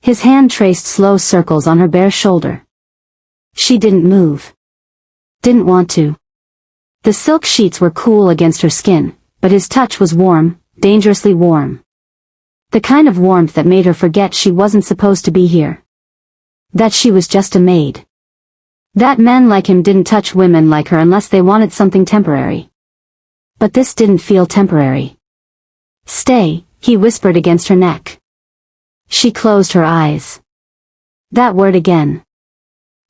His hand traced slow circles on her bare shoulder. She didn't move. Didn't want to. The silk sheets were cool against her skin, but his touch was warm, dangerously warm. The kind of warmth that made her forget she wasn't supposed to be here. That she was just a maid. That men like him didn't touch women like her unless they wanted something temporary. But this didn't feel temporary. Stay, he whispered against her neck. She closed her eyes. That word again.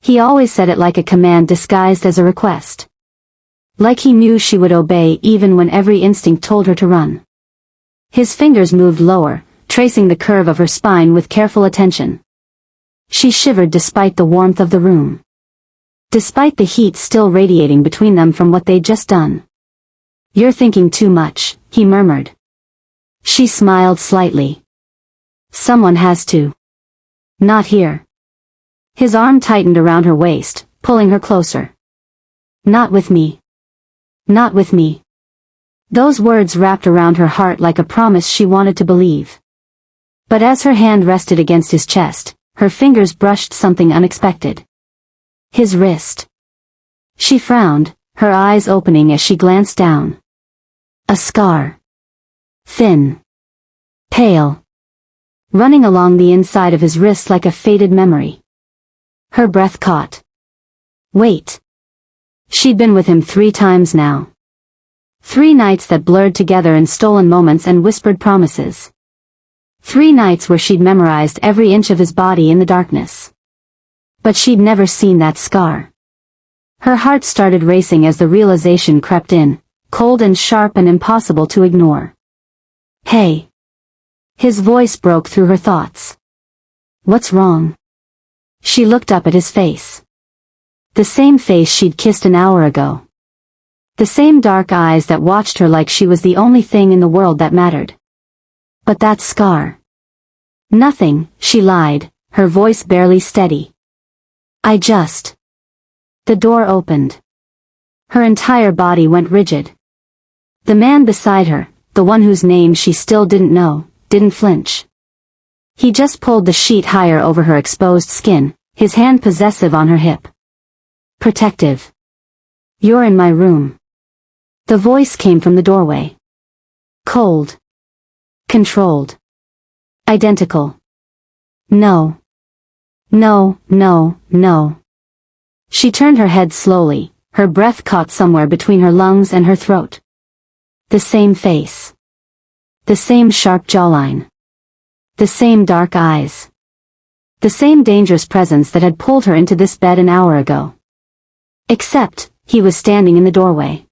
He always said it like a command disguised as a request. Like he knew she would obey even when every instinct told her to run. His fingers moved lower, tracing the curve of her spine with careful attention. She shivered despite the warmth of the room. Despite the heat still radiating between them from what they'd just done. You're thinking too much, he murmured. She smiled slightly. Someone has to. Not here. His arm tightened around her waist, pulling her closer. Not with me. Not with me. Those words wrapped around her heart like a promise she wanted to believe. But as her hand rested against his chest, her fingers brushed something unexpected. His wrist. She frowned, her eyes opening as she glanced down. A scar. Thin. Pale. Running along the inside of his wrist like a faded memory. Her breath caught. Wait. She'd been with him 3 times now. 3 nights that blurred together in stolen moments and whispered promises. 3 nights where she'd memorized every inch of his body in the darkness. But she'd never seen that scar. Her heart started racing as the realization crept in, cold and sharp and impossible to ignore. Hey. His voice broke through her thoughts. What's wrong? She looked up at his face. The same face she'd kissed an hour ago. The same dark eyes that watched her like she was the only thing in the world that mattered. But that scar. Nothing, she lied, her voice barely steady. The door opened. Her entire body went rigid. The man beside her, the one whose name she still didn't know, didn't flinch. He just pulled the sheet higher over her exposed skin, his hand possessive on her hip. Protective. You're in my room. The voice came from the doorway. Cold. Controlled. Identical. No. No, no, no. She turned her head slowly, her breath caught somewhere between her lungs and her throat. The same face. The same sharp jawline. The same dark eyes. The same dangerous presence that had pulled her into this bed an hour ago. Except, he was standing in the doorway.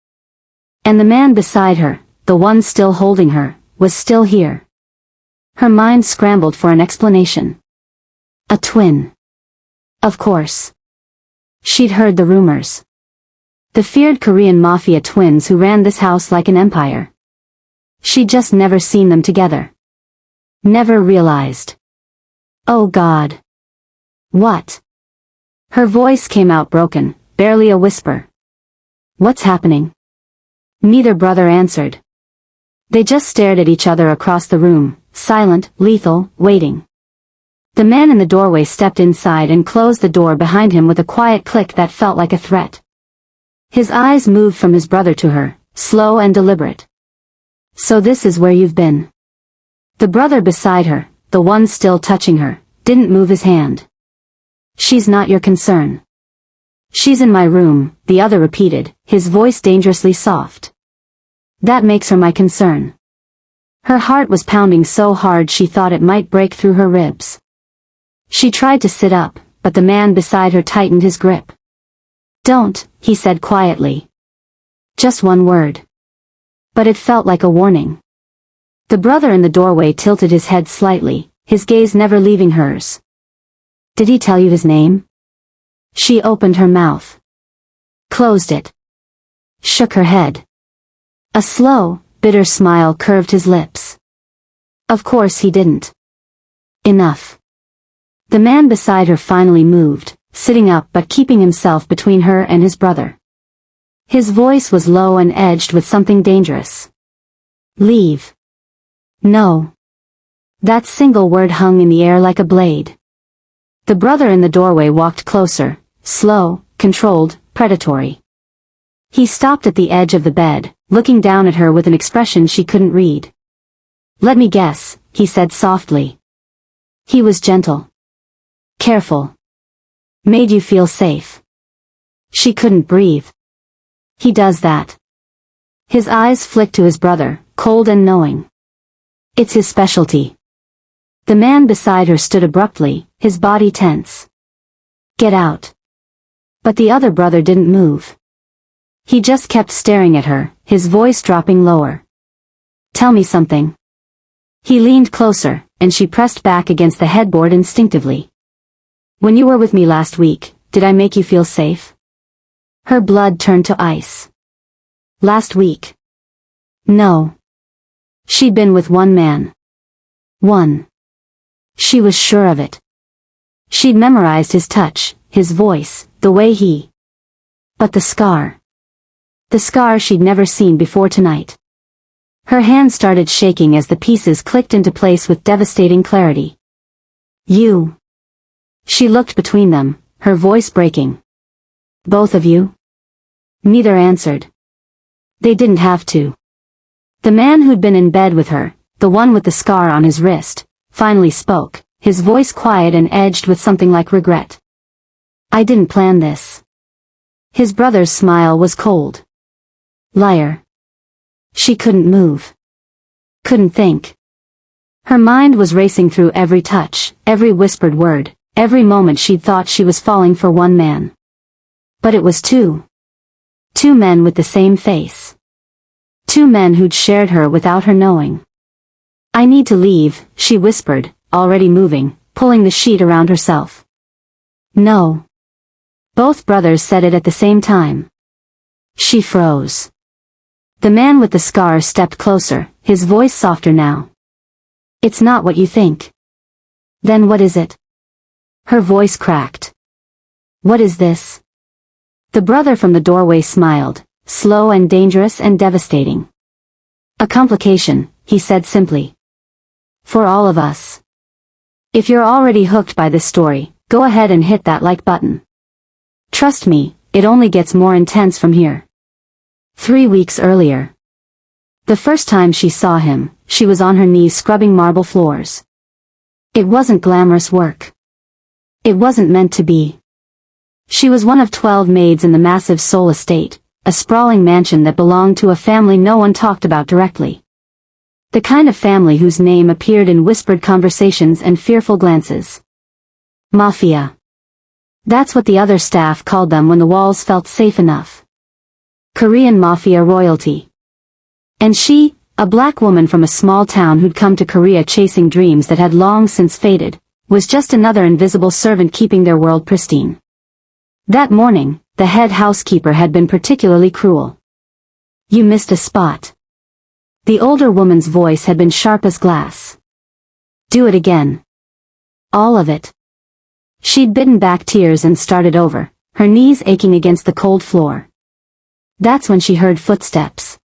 And the man beside her, the one still holding her, was still here. Her mind scrambled for an explanation. A twin. Of course. She'd heard the rumors. The feared Korean Mafia twins who ran this house like an empire. She'd just never seen them together. Never realized. Oh God. What? Her voice came out broken, barely a whisper. What's happening? Neither brother answered. They just stared at each other across the room, silent, lethal, waiting. The man in the doorway stepped inside and closed the door behind him with a quiet click that felt like a threat. His eyes moved from his brother to her, slow and deliberate. So this is where you've been. The brother beside her, the one still touching her, didn't move his hand. She's not your concern. She's in my room, the other repeated, his voice dangerously soft. That makes her my concern. Her heart was pounding so hard she thought it might break through her ribs. She tried to sit up, but the man beside her tightened his grip. Don't, he said quietly. Just one word. But it felt like a warning. The brother in the doorway tilted his head slightly, his gaze never leaving hers. Did he tell you his name? She opened her mouth. Closed it. Shook her head. A slow, bitter smile curved his lips. Of course he didn't. Enough. The man beside her finally moved, sitting up but keeping himself between her and his brother. His voice was low and edged with something dangerous. Leave. No. That single word hung in the air like a blade. The brother in the doorway walked closer, slow, controlled, predatory. He stopped at the edge of the bed, looking down at her with an expression she couldn't read. "Let me guess," he said softly. He was gentle. "Careful. Made you feel safe." She couldn't breathe. "He does that." His eyes flicked to his brother, cold and knowing. "It's his specialty." The man beside her stood abruptly, his body tense. "Get out." But the other brother didn't move. He just kept staring at her, his voice dropping lower. "Tell me something." He leaned closer, and she pressed back against the headboard instinctively. "When you were with me last week, did I make you feel safe?" Her blood turned to ice. "Last week?" No. She'd been with one man. One. She was sure of it. She'd memorized his touch, his voice, the way he... But the scar. The scar she'd never seen before tonight. Her hand started shaking as the pieces clicked into place with devastating clarity. "You." She looked between them, her voice breaking. "Both of you?" Neither answered. They didn't have to. The man who'd been in bed with her, the one with the scar on his wrist, finally spoke, his voice quiet and edged with something like regret. "I didn't plan this." His brother's smile was cold. "Liar." She couldn't move. Couldn't think. Her mind was racing through every touch, every whispered word, every moment she'd thought she was falling for one man. But it was two. Two men with the same face. Two men who'd shared her without her knowing. "I need to leave," she whispered, already moving, pulling the sheet around herself. "No." Both brothers said it at the same time. She froze. The man with the scar stepped closer, his voice softer now. "It's not what you think." "Then what is it?" Her voice cracked. "What is this?" The brother from the doorway smiled, slow and dangerous and devastating. "A complication," he said simply. "For all of us. If you're already hooked by this story, go ahead and hit that like button. Trust me, it only gets more intense from here." 3 weeks earlier. The first time she saw him, she was on her knees scrubbing marble floors. It wasn't glamorous work. It wasn't meant to be. She was one of 12 maids in the massive Seoul estate, a sprawling mansion that belonged to a family no one talked about directly. The kind of family whose name appeared in whispered conversations and fearful glances. Mafia. That's what the other staff called them when the walls felt safe enough. Korean Mafia royalty. And she, a black woman from a small town who'd come to Korea chasing dreams that had long since faded, was just another invisible servant keeping their world pristine. That morning, the head housekeeper had been particularly cruel. "You missed a spot." The older woman's voice had been sharp as glass. "Do it again." All of it. She'd bitten back tears and started over, her knees aching against the cold floor. That's when she heard footsteps.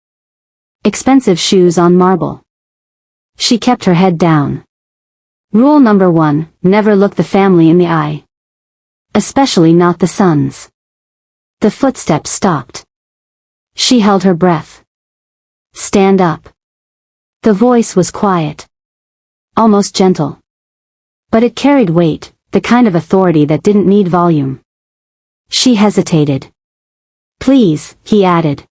Expensive shoes on marble. She kept her head down. Rule number 1, never look the family in the eye. Especially not the sons. The footsteps stopped. She held her breath. "Stand up." The voice was quiet. Almost gentle. But it carried weight, the kind of authority that didn't need volume. She hesitated. "Please," he added.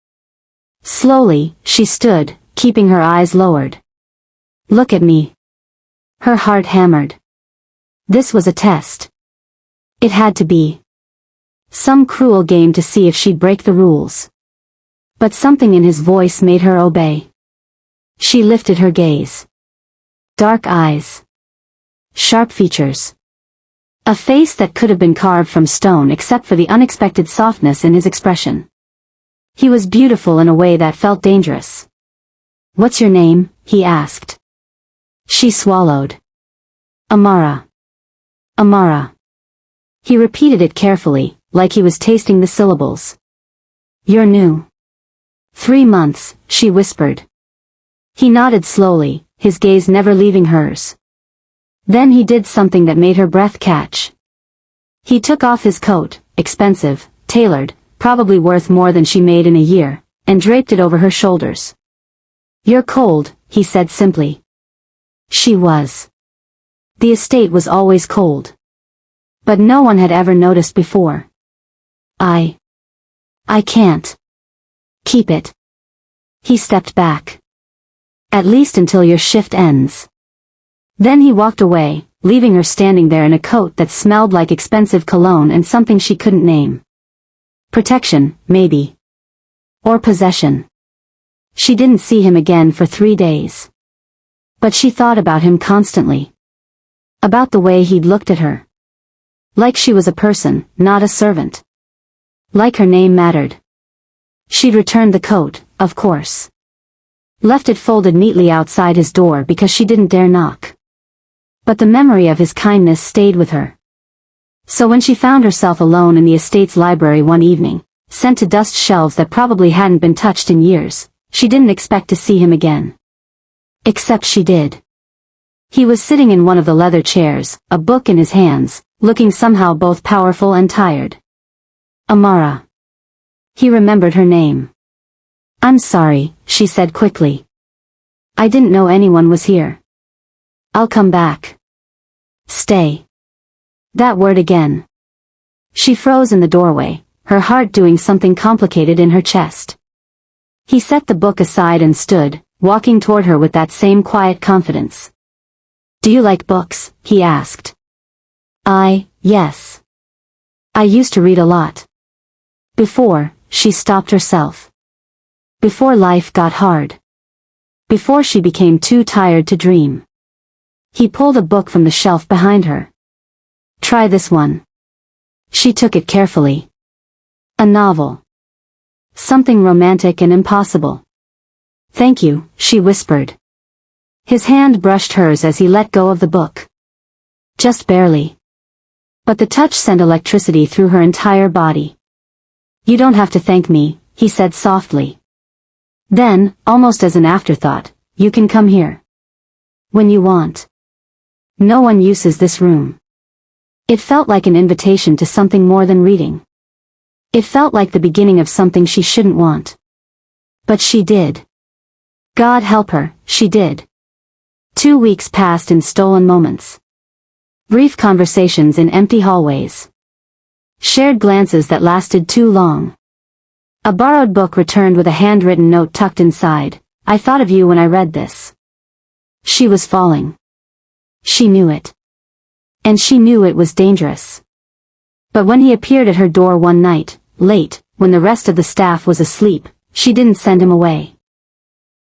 Slowly, she stood, keeping her eyes lowered. "Look at me." Her heart hammered. This was a test. It had to be. Some cruel game to see if she'd break the rules. But something in his voice made her obey. She lifted her gaze. Dark eyes. Sharp features. A face that could have been carved from stone except for the unexpected softness in his expression. He was beautiful in a way that felt dangerous. "What's your name?" he asked. She swallowed. "Amara." "Amara." He repeated it carefully, like he was tasting the syllables. "You're new." 3 months, she whispered. He nodded slowly, his gaze never leaving hers. Then he did something that made her breath catch. He took off his coat, expensive, tailored, probably worth more than she made in a year, and draped it over her shoulders. "You're cold," he said simply. She was. The estate was always cold. But no one had ever noticed before. I can't. Keep it." He stepped back. "At least until your shift ends." Then he walked away, leaving her standing there in a coat that smelled like expensive cologne and something she couldn't name. Protection, maybe. Or possession. She didn't see him again for 3 days. But she thought about him constantly. About the way he'd looked at her. Like she was a person, not a servant. Like her name mattered. She'd returned the coat, of course. Left it folded neatly outside his door because she didn't dare knock. But the memory of his kindness stayed with her. So when she found herself alone in the estate's library one evening, sent to dust shelves that probably hadn't been touched in years, she didn't expect to see him again. Except she did. He was sitting in one of the leather chairs, a book in his hands, looking somehow both powerful and tired. Amara. He remembered her name. "I'm sorry," she said quickly. "I didn't know anyone was here. I'll come back." Stay. That word again. She froze in the doorway, her heart doing something complicated in her chest. He set the book aside and stood, walking toward her with that same quiet confidence. "Do you like books?" he asked. Yes. I used to read a lot. Before, she stopped herself. Before life got hard. Before she became too tired to dream. He pulled a book from the shelf behind her. "Try this one." She took it carefully. A novel. Something romantic and impossible. "Thank you," she whispered. His hand brushed hers as he let go of the book. Just barely. But the touch sent electricity through her entire body. "You don't have to thank me," he said softly. Then, almost as an afterthought, "You can come here. When you want. No one uses this room." It felt like an invitation to something more than reading. It felt like the beginning of something she shouldn't want. But she did. God help her, she did. 2 weeks passed in stolen moments. Brief conversations in empty hallways. Shared glances that lasted too long. A borrowed book returned with a handwritten note tucked inside. "I thought of you when I read this." She was falling. She knew it. And she knew it was dangerous. But when he appeared at her door one night, late, when the rest of the staff was asleep, she didn't send him away.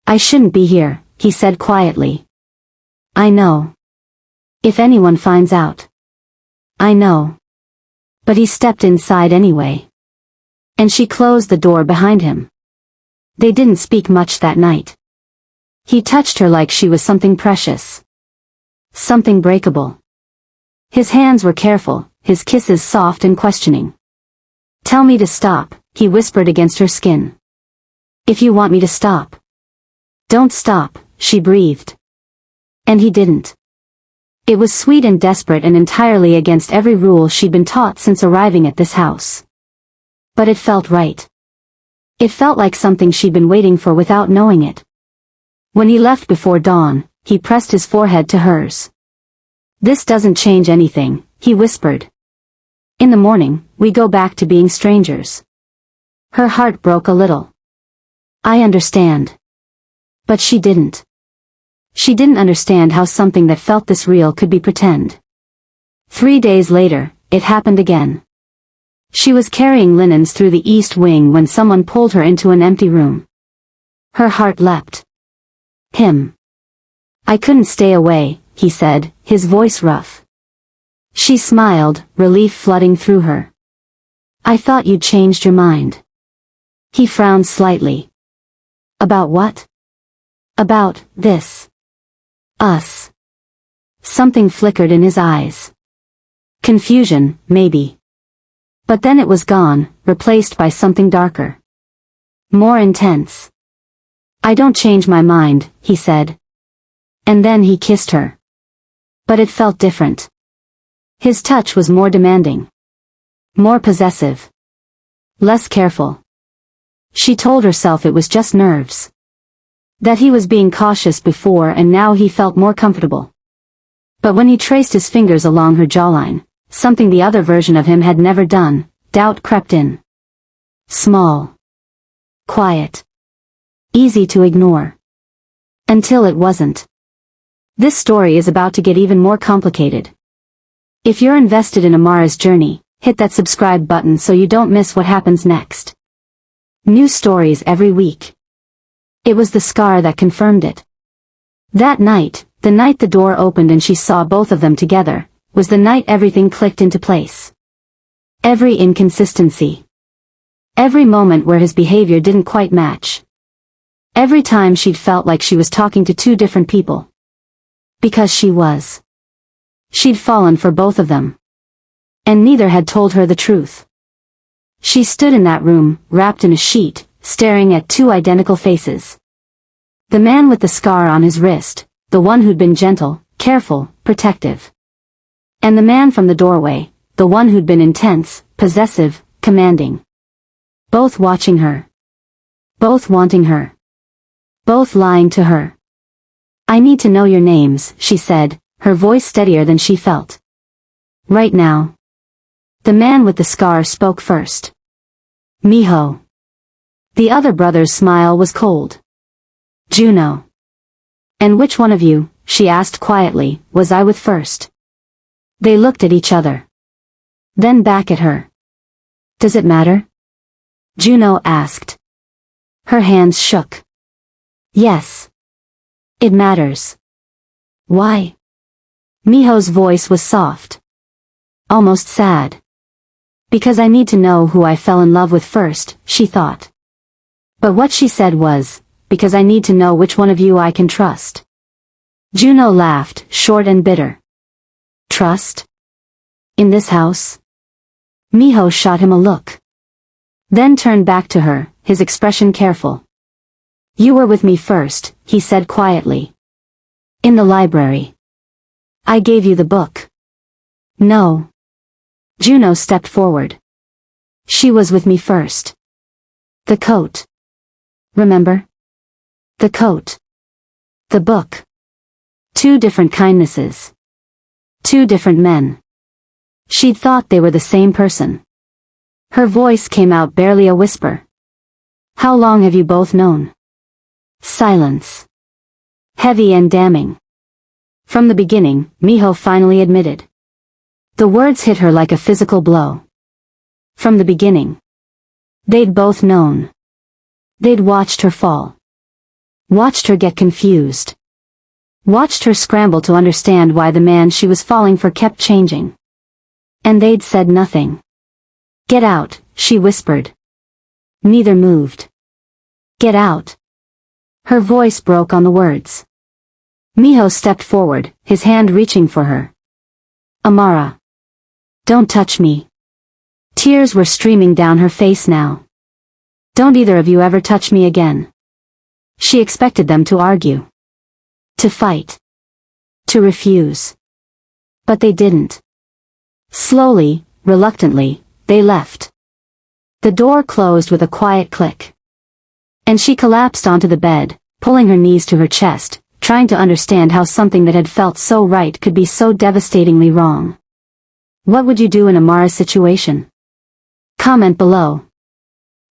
"I shouldn't be here," he said quietly. "I know. If anyone finds out." "I know." But he stepped inside anyway. And she closed the door behind him. They didn't speak much that night. He touched her like she was something precious. Something breakable. His hands were careful, his kisses soft and questioning. "Tell me to stop," he whispered against her skin. "If you want me to stop." "Don't stop," she breathed. And he didn't. It was sweet and desperate and entirely against every rule she'd been taught since arriving at this house. But it felt right. It felt like something she'd been waiting for without knowing it. When he left before dawn, he pressed his forehead to hers. "This doesn't change anything," he whispered. "In the morning, we go back to being strangers." Her heart broke a little. "I understand." But she didn't. She didn't understand how something that felt this real could be pretend. 3 days later, it happened again. She was carrying linens through the east wing when someone pulled her into an empty room. Her heart leapt. Him. "I couldn't stay away," he said, his voice rough. She smiled, relief flooding through her. "I thought you'd changed your mind." He frowned slightly. "About what?" "About this. Us." Something flickered in his eyes. Confusion, maybe. But then it was gone, replaced by something darker. More intense. "I don't change my mind," he said. And then he kissed her. But it felt different. His touch was more demanding. More possessive. Less careful. She told herself it was just nerves. That he was being cautious before and now he felt more comfortable. But when he traced his fingers along her jawline, something the other version of him had never done, doubt crept in. Small. Quiet. Easy to ignore. Until it wasn't. This story is about to get even more complicated. If you're invested in Amara's journey, hit that subscribe button so you don't miss what happens next. New stories every week. It was the scar that confirmed it. That night, the night the door opened and she saw both of them together, was the night everything clicked into place. Every inconsistency. Every moment where his behavior didn't quite match. Every time she'd felt like she was talking to two different people. Because she was. She'd fallen for both of them. And neither had told her the truth. She stood in that room, wrapped in a sheet, staring at two identical faces. The man with the scar on his wrist, the one who'd been gentle, careful, protective. And the man from the doorway, the one who'd been intense, possessive, commanding. Both watching her. Both wanting her. Both lying to her. "I need to know your names," she said, her voice steadier than she felt. "Right now." The man with the scar spoke first. "Minho." The other brother's smile was cold. "Junho." "And which one of you," she asked quietly, "was I with first?" They looked at each other. Then back at her. "Does it matter?" Junho asked. Her hands shook. "Yes. It matters." "Why?" Minho's voice was soft. Almost sad. "Because I need to know who I fell in love with first," she thought. But what she said was, "Because I need to know which one of you I can trust." Junho laughed, short and bitter. "Trust? In this house?" Minho shot him a look. Then turned back to her, his expression careful. "You were with me first," he said quietly. "In the library. I gave you the book." "No." Junho stepped forward. "She was with me first. The coat. Remember? The coat. The book. Two different kindnesses. Two different men. She'd thought they were the same person." Her voice came out barely a whisper. "How long have you both known?" Silence. Heavy and damning. "From the beginning," Minho finally admitted. The words hit her like a physical blow. From the beginning. They'd both known. They'd watched her fall. Watched her get confused. Watched her scramble to understand why the man she was falling for kept changing. And they'd said nothing. "Get out," she whispered. Neither moved. "Get out." Her voice broke on the words. Minho stepped forward, his hand reaching for her. "Amara. Don't touch me." Tears were streaming down her face now. "Don't either of you ever touch me again." She expected them to argue. To fight. To refuse. But they didn't. Slowly, reluctantly, they left. The door closed with a quiet click. And she collapsed onto the bed, pulling her knees to her chest, trying to understand how something that had felt so right could be so devastatingly wrong. What would you do in Amara's situation? Comment below.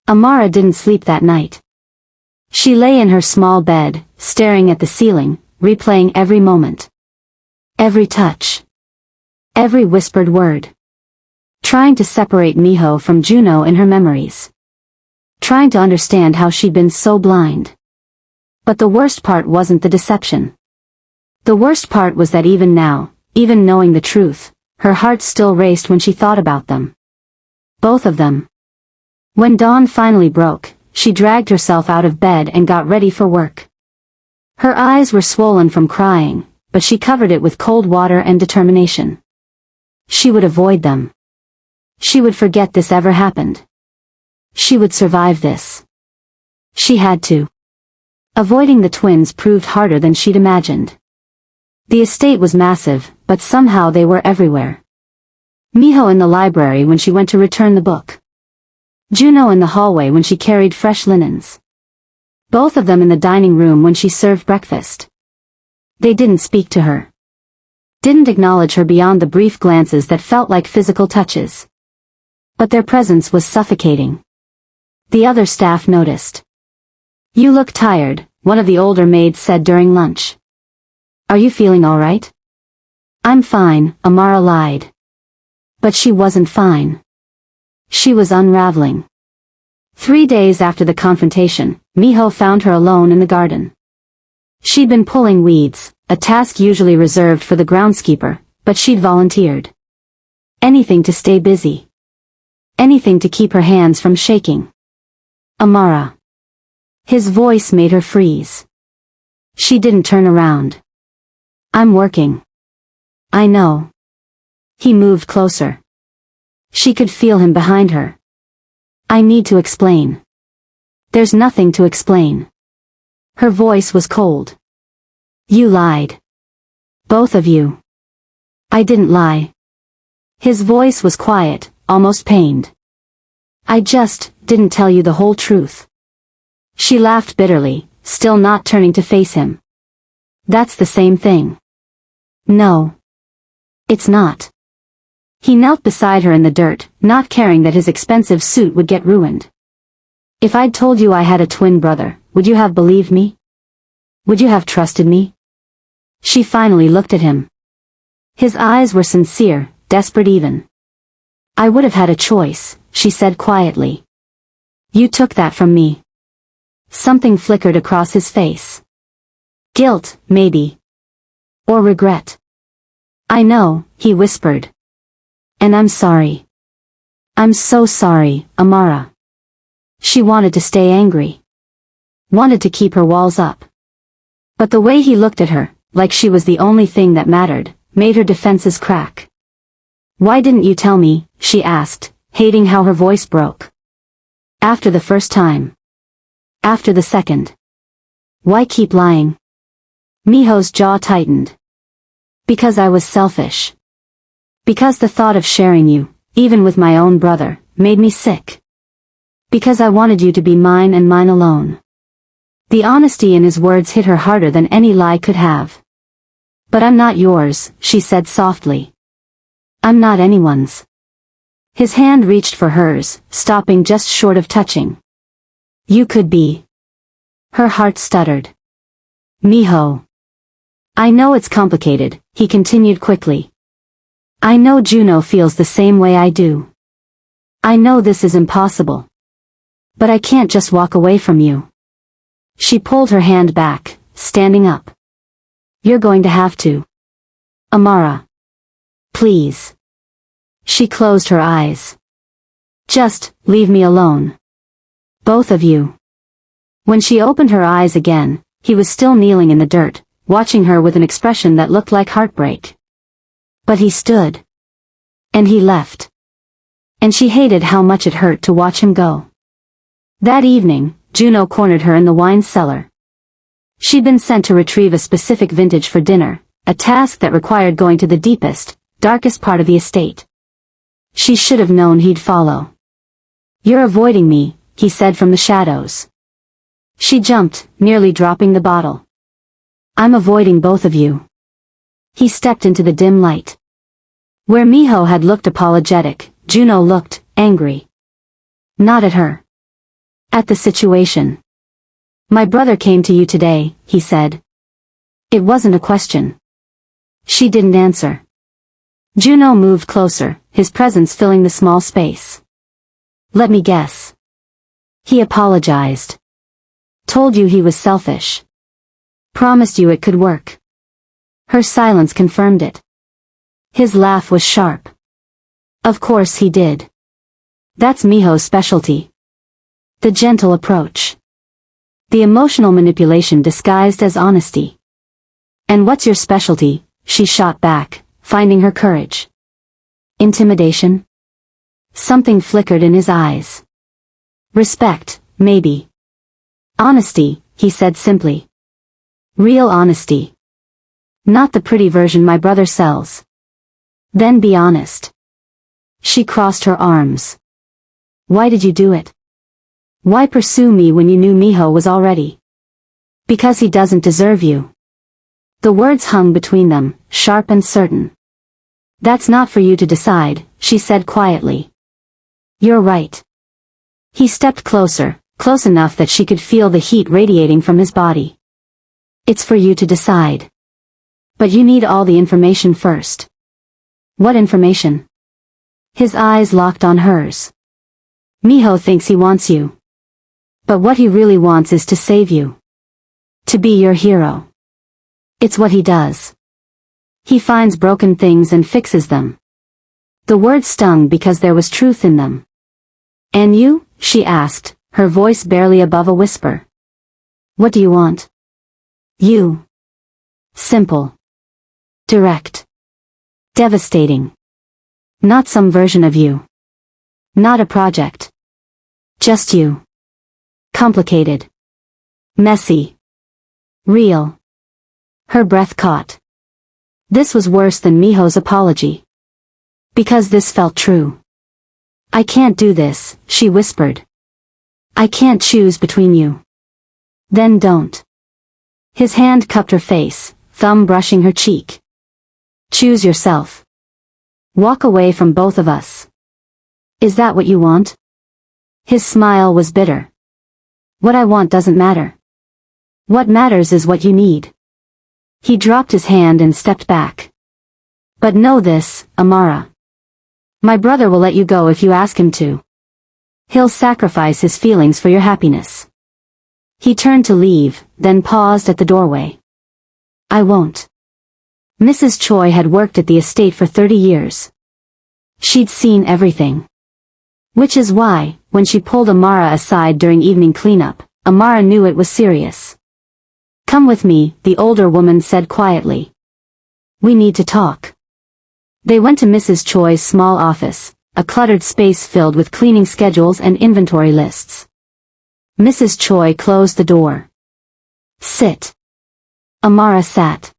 Amara didn't sleep that night. She lay in her small bed, staring at the ceiling, replaying every moment. Every touch. Every whispered word. Trying to separate Minho from Junho in her memories. Trying to understand how she'd been so blind. But the worst part wasn't the deception. The worst part was that even now, even knowing the truth, her heart still raced when she thought about them. Both of them. When dawn finally broke, she dragged herself out of bed and got ready for work. Her eyes were swollen from crying, but she covered it with cold water and determination. She would avoid them. She would forget this ever happened. She would survive this. She had to. Avoiding the twins proved harder than she'd imagined. The estate was massive, but somehow they were everywhere. Minho in the library when she went to return the book. Junho in the hallway when she carried fresh linens. Both of them in the dining room when she served breakfast. They didn't speak to her. Didn't acknowledge her beyond the brief glances that felt like physical touches. But their presence was suffocating. The other staff noticed. "You look tired," one of the older maids said during lunch. "Are you feeling all right?" "I'm fine," Amara lied. But she wasn't fine. She was unraveling. 3 days after the confrontation, Minho found her alone in the garden. She'd been pulling weeds, a task usually reserved for the groundskeeper, but she'd volunteered. Anything to stay busy. Anything to keep her hands from shaking. "Amara." His voice made her freeze. She didn't turn around. "I'm working." "I know." He moved closer. She could feel him behind her. "I need to explain." "There's nothing to explain." Her voice was cold. "You lied. Both of you." "I didn't lie." His voice was quiet, almost pained. "I just didn't tell you the whole truth." She laughed bitterly, still not turning to face him. "That's the same thing." "No. It's not." He knelt beside her in the dirt, not caring that his expensive suit would get ruined. "If I'd told you I had a twin brother, would you have believed me? Would you have trusted me?" She finally looked at him. His eyes were sincere, desperate even. "I would have had a choice," she said quietly. "You took that from me." Something flickered across his face. "Guilt, maybe. Or regret." "I know," he whispered. "And I'm sorry." "I'm so sorry, Amara." She wanted to stay angry. Wanted to keep her walls up. But the way he looked at her, like she was the only thing that mattered, made her defenses crack. "Why didn't you tell me?" she asked, hating how her voice broke. "After the first time. After the second. Why keep lying?" Minho's jaw tightened. "Because I was selfish. Because the thought of sharing you, even with my own brother, made me sick. Because I wanted you to be mine and mine alone." The honesty in his words hit her harder than any lie could have. "But I'm not yours," she said softly. "I'm not anyone's." His hand reached for hers, stopping just short of touching. "You could be." Her heart stuttered. "Minho." "I know it's complicated," he continued quickly. "I know Junho feels the same way I do. I know this is impossible. But I can't just walk away from you." She pulled her hand back, standing up. "You're going to have to. Amara. Please." She closed her eyes. "Just leave me alone. Both of you." When she opened her eyes again, he was still kneeling in the dirt, watching her with an expression that looked like heartbreak. But he stood. And he left. And she hated how much it hurt to watch him go. That evening, Junho cornered her in the wine cellar. She'd been sent to retrieve a specific vintage for dinner, a task that required going to the deepest, darkest part of the estate. She should have known he'd follow. "You're avoiding me," he said from the shadows. She jumped, nearly dropping the bottle. "I'm avoiding both of you." He stepped into the dim light. Where Minho had looked apologetic, Junho looked angry. Not at her. At the situation. "My brother came to you today," he said. It wasn't a question. She didn't answer. Junho moved closer, his presence filling the small space. "Let me guess." He apologized. "Told you he was selfish. Promised you it could work." Her silence confirmed it. His laugh was sharp. "Of course he did. That's Minho's specialty. The gentle approach. The emotional manipulation disguised as honesty." "And what's your specialty?" she shot back, finding her courage. "Intimidation?" Something flickered in his eyes. "Respect, maybe." "Honesty," he said simply. "Real honesty. Not the pretty version my brother sells. Then be honest. She crossed her arms. Why did you do it? Why pursue me when you knew Minho was already? Because he doesn't deserve you. The words hung between them, sharp and certain. That's not for you to decide, she said quietly. You're right. He stepped closer, close enough that she could feel the heat radiating from his body. It's for you to decide. But you need all the information first. What information? His eyes locked on hers. Minho thinks he wants you. But what he really wants is to save you. To be your hero. It's what he does. He finds broken things and fixes them. The words stung because there was truth in them. And you? She asked, her voice barely above a whisper. What do you want? You. Simple. Direct. Devastating. Not some version of you. Not a project. Just you. Complicated. Messy. Real. Her breath caught. This was worse than Minho's apology. Because this felt true. I can't do this, she whispered. I can't choose between you. Then don't. His hand cupped her face, thumb brushing her cheek. Choose yourself. Walk away from both of us. Is that what you want? His smile was bitter. What I want doesn't matter. What matters is what you need. He dropped his hand and stepped back. But know this, Amara. My brother will let you go if you ask him to. He'll sacrifice his feelings for your happiness. He turned to leave, then paused at the doorway. I won't. Mrs. Choi had worked at the estate for 30 years. She'd seen everything. Which is why, when she pulled Amara aside during evening cleanup, Amara knew it was serious. Come with me, the older woman said quietly. We need to talk. They went to Mrs. Choi's small office, a cluttered space filled with cleaning schedules and inventory lists. Mrs. Choi closed the door. Sit. Amara sat.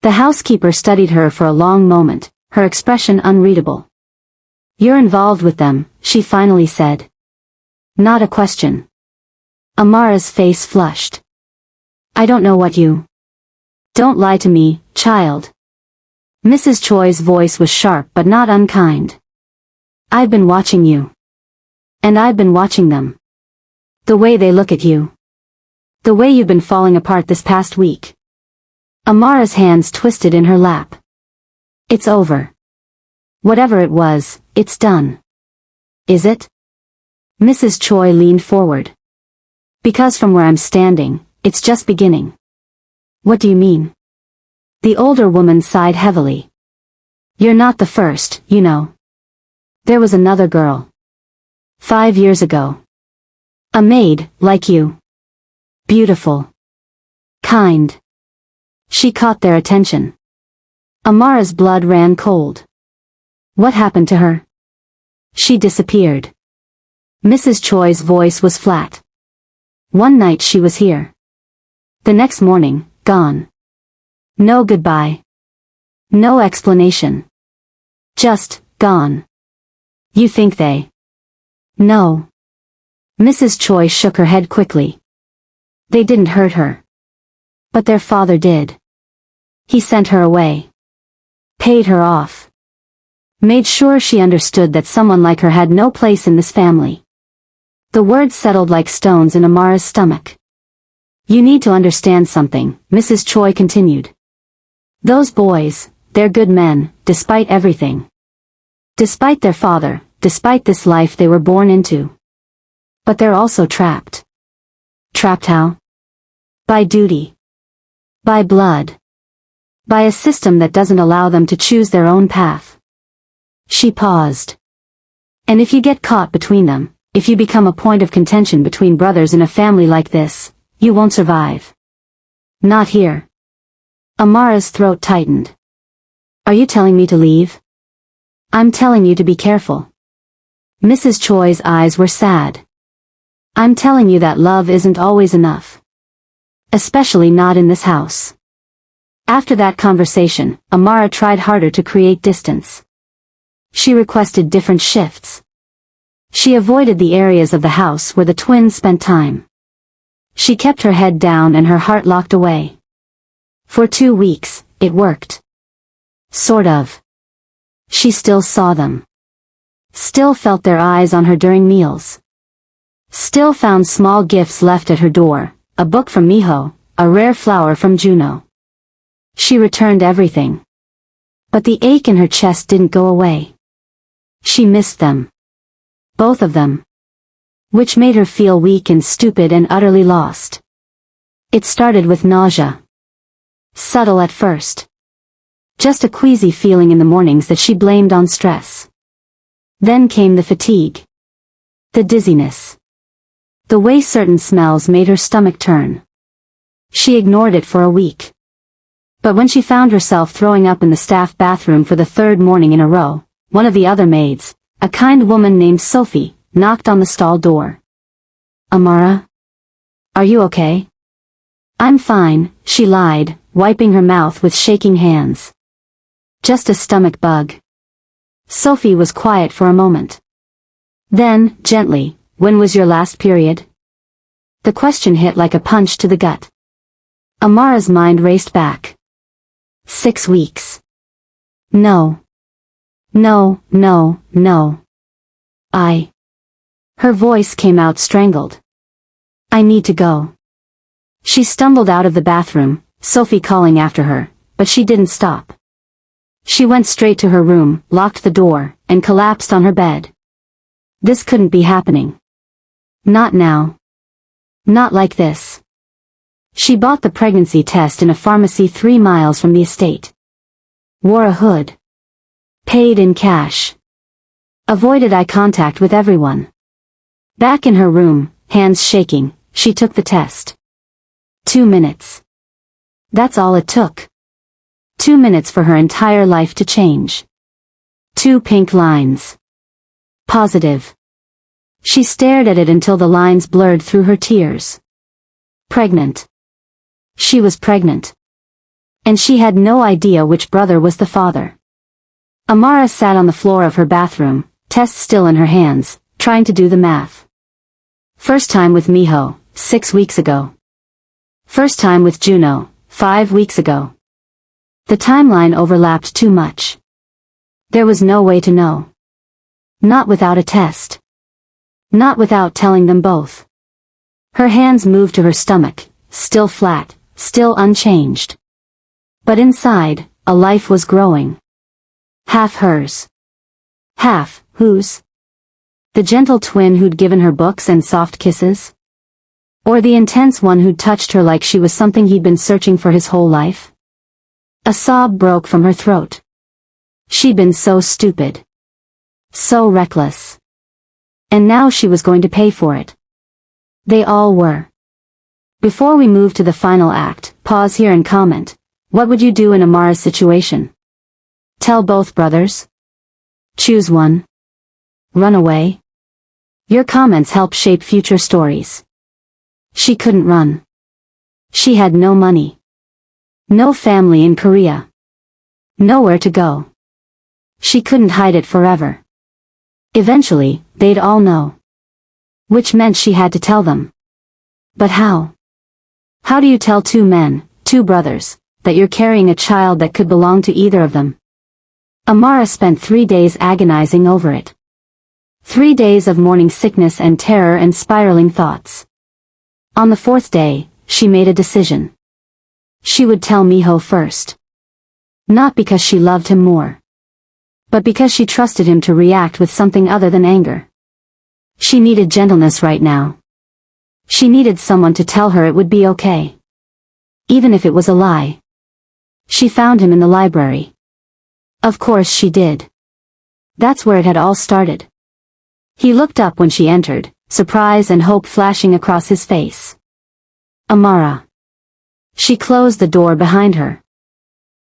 The housekeeper studied her for a long moment, her expression unreadable. You're involved with them, she finally said. Not a question. Amara's face flushed. I don't know what you... Don't lie to me, child. Mrs. Choi's voice was sharp but not unkind. I've been watching you. And I've been watching them. The way they look at you. The way you've been falling apart this past week. Amara's hands twisted in her lap. It's over. Whatever it was, it's done. Is it? Mrs. Choi leaned forward. Because from where I'm standing, it's just beginning. What do you mean? The older woman sighed heavily. You're not the first, you know. There was another girl. 5 years ago. A maid, like you. Beautiful. Kind. She caught their attention. Amara's blood ran cold. What happened to her? She disappeared. Mrs. Choi's voice was flat. One night she was here. The next morning, gone. No goodbye. No explanation. Just, gone. You think they... No. Mrs. Choi shook her head quickly. They didn't hurt her. But their father did. He sent her away. Paid her off. Made sure she understood that someone like her had no place in this family. The words settled like stones in Amara's stomach. You need to understand something, Mrs. Choi continued. Those boys, they're good men, despite everything. Despite their father, despite this life they were born into. But they're also trapped. Trapped how? By duty. By blood. By a system that doesn't allow them to choose their own path. She paused. And if you get caught between them, if you become a point of contention between brothers in a family like this, you won't survive. Not here. Amara's throat tightened. Are you telling me to leave? I'm telling you to be careful. Mrs. Choi's eyes were sad. I'm telling you that love isn't always enough. Especially not in this house. After that conversation, Amara tried harder to create distance. She requested different shifts. She avoided the areas of the house where the twins spent time. She kept her head down and her heart locked away. For 2 weeks, it worked. Sort of. She still saw them. Still felt their eyes on her during meals. Still found small gifts left at her door, a book from Minho, a rare flower from Junho. She returned everything. But the ache in her chest didn't go away. She missed them. Both of them. Which made her feel weak and stupid and utterly lost. It started with nausea. Subtle at first. Just a queasy feeling in the mornings that she blamed on stress. Then came the fatigue. The dizziness. The way certain smells made her stomach turn. She ignored it for a week. But when she found herself throwing up in the staff bathroom for the 3rd morning in a row, one of the other maids, a kind woman named Sophie, knocked on the stall door. "Amara? Are you okay?" "I'm fine," she lied, wiping her mouth with shaking hands. "Just a stomach bug." Sophie was quiet for a moment. Then, gently, "When was your last period?" The question hit like a punch to the gut. Amara's mind raced back. 6 weeks. No. No, no, no. Her voice came out strangled. "I need to go." She stumbled out of the bathroom, Sophie calling after her, but she didn't stop. She went straight to her room, locked the door, and collapsed on her bed. This couldn't be happening. Not now. Not like this. She bought the pregnancy test in a pharmacy 3 miles from the estate. Wore a hood. Paid in cash. Avoided eye contact with everyone. Back in her room, hands shaking, she took the test. 2 minutes. That's all it took. 2 minutes for her entire life to change. 2 pink lines. Positive. She stared at it until the lines blurred through her tears. Pregnant. She was pregnant. And she had no idea which brother was the father. Amara sat on the floor of her bathroom, test still in her hands, trying to do the math. First time with Minho, 6 weeks ago. First time with Junho, 5 weeks ago. The timeline overlapped too much. There was no way to know. Not without a test. Not without telling them both. Her hands moved to her stomach, still flat, still unchanged. But inside, a life was growing. Half hers. Half, whose? The gentle twin who'd given her books and soft kisses? Or the intense one who'd touched her like she was something he'd been searching for his whole life? A sob broke from her throat. She'd been so stupid. So reckless. And now she was going to pay for it. They all were. Before we move to the final act, pause here and comment. What would you do in Amara's situation? Tell both brothers? Choose one? Run away? Your comments help shape future stories. She couldn't run. She had no money. No family in Korea. Nowhere to go. She couldn't hide it forever. Eventually, they'd all know. Which meant she had to tell them. But how? How do you tell 2 men, 2 brothers, that you're carrying a child that could belong to either of them? Amara spent 3 days agonizing over it. 3 days of morning sickness and terror and spiraling thoughts. On the 4th day, she made a decision. She would tell Minho first. Not because she loved him more. But because she trusted him to react with something other than anger. She needed gentleness right now. She needed someone to tell her it would be okay. Even if it was a lie. She found him in the library. Of course she did. That's where it had all started. He looked up when she entered, surprise and hope flashing across his face. Amara. She closed the door behind her.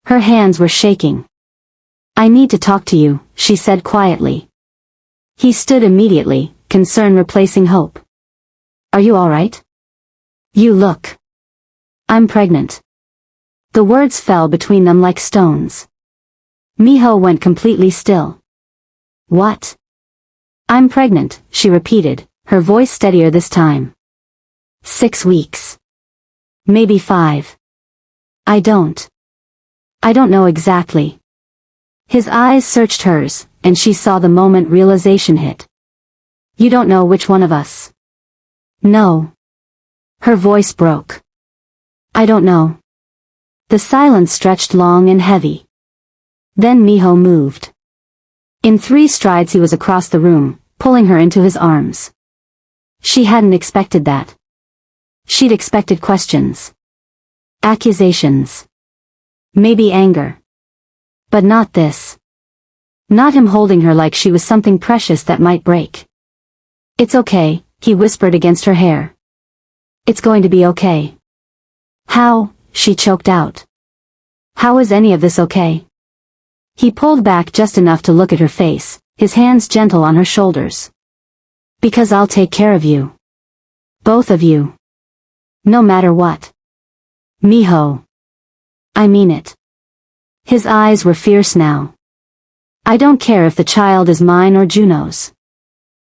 Her hands were shaking. I need to talk to you, she said quietly. He stood immediately, concern replacing hope. Are you all right? You look. I'm pregnant. The words fell between them like stones. Minho went completely still. What? I'm pregnant, she repeated, her voice steadier this time. 6 weeks. Maybe 5. I don't know exactly. His eyes searched hers, and she saw the moment realization hit. You don't know which one of us? No. Her voice broke. I don't know. The silence stretched long and heavy. Then Minho moved. In 3 strides he was across the room, pulling her into his arms. She hadn't expected that. She'd expected questions. Accusations. Maybe anger. But not this. Not him holding her like she was something precious that might break. It's okay, he whispered against her hair. It's going to be okay. How? She choked out. How is any of this okay? He pulled back just enough to look at her face, his hands gentle on her shoulders. Because I'll take care of you. Both of you. No matter what. Minho. I mean it. His eyes were fierce now. I don't care if the child is mine or Junho's.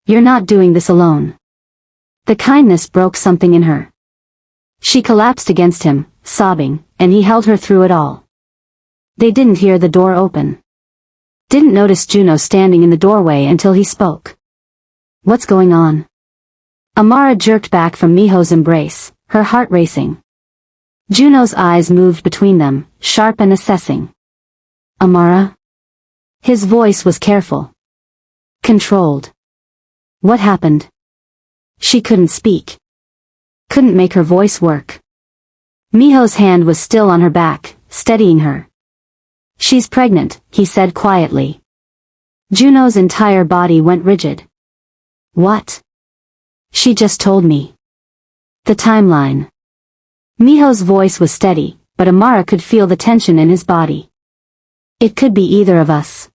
You're not doing this alone. The kindness broke something in her. She collapsed against him, sobbing, and he held her through it all. They didn't hear the door open. Didn't notice Junho standing in the doorway until he spoke. What's going on? Amara jerked back from Minho's embrace, her heart racing. Junho's eyes moved between them, sharp and assessing. Amara? His voice was careful. Controlled. What happened? She couldn't speak. Couldn't make her voice work. Minho's hand was still on her back, steadying her. She's pregnant, he said quietly. Junho's entire body went rigid. What? She just told me. The timeline. Minho's voice was steady, but Amara could feel the tension in his body. It could be either of us.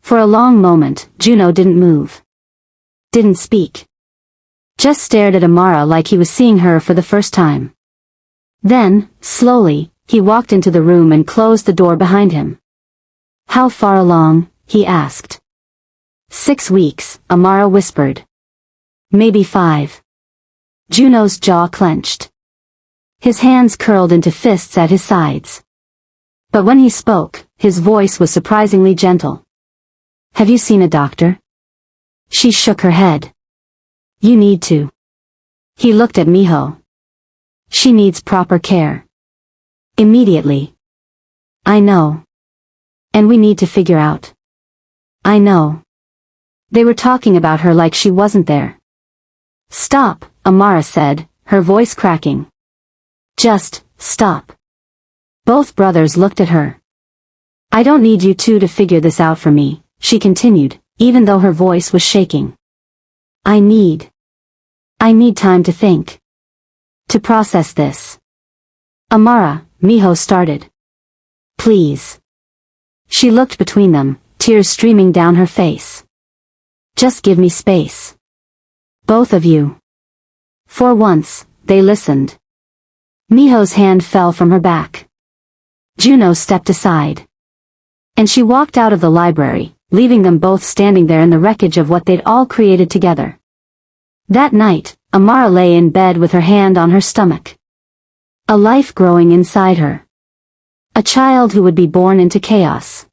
For a long moment, Junho didn't move. Didn't speak. Just stared at Amara like he was seeing her for the first time. Then, slowly, he walked into the room and closed the door behind him. How far along? He asked. 6 weeks, Amara whispered. Maybe 5. Junho's jaw clenched. His hands curled into fists at his sides. But when he spoke, his voice was surprisingly gentle. Have you seen a doctor? She shook her head. You need to. He looked at Minho. She needs proper care. Immediately. I know. And we need to figure out. I know. They were talking about her like she wasn't there. Stop, Amara said, her voice cracking. Just, stop. Both brothers looked at her. I don't need you two to figure this out for me, she continued, even though her voice was shaking. I need time to think. To process this. Amara, Minho started. Please. She looked between them, tears streaming down her face. Just give me space. Both of you. For once, they listened. Minho's hand fell from her back. Junho stepped aside. And she walked out of the library, leaving them both standing there in the wreckage of what they'd all created together. That night, Amara lay in bed with her hand on her stomach. A life growing inside her. A child who would be born into chaos.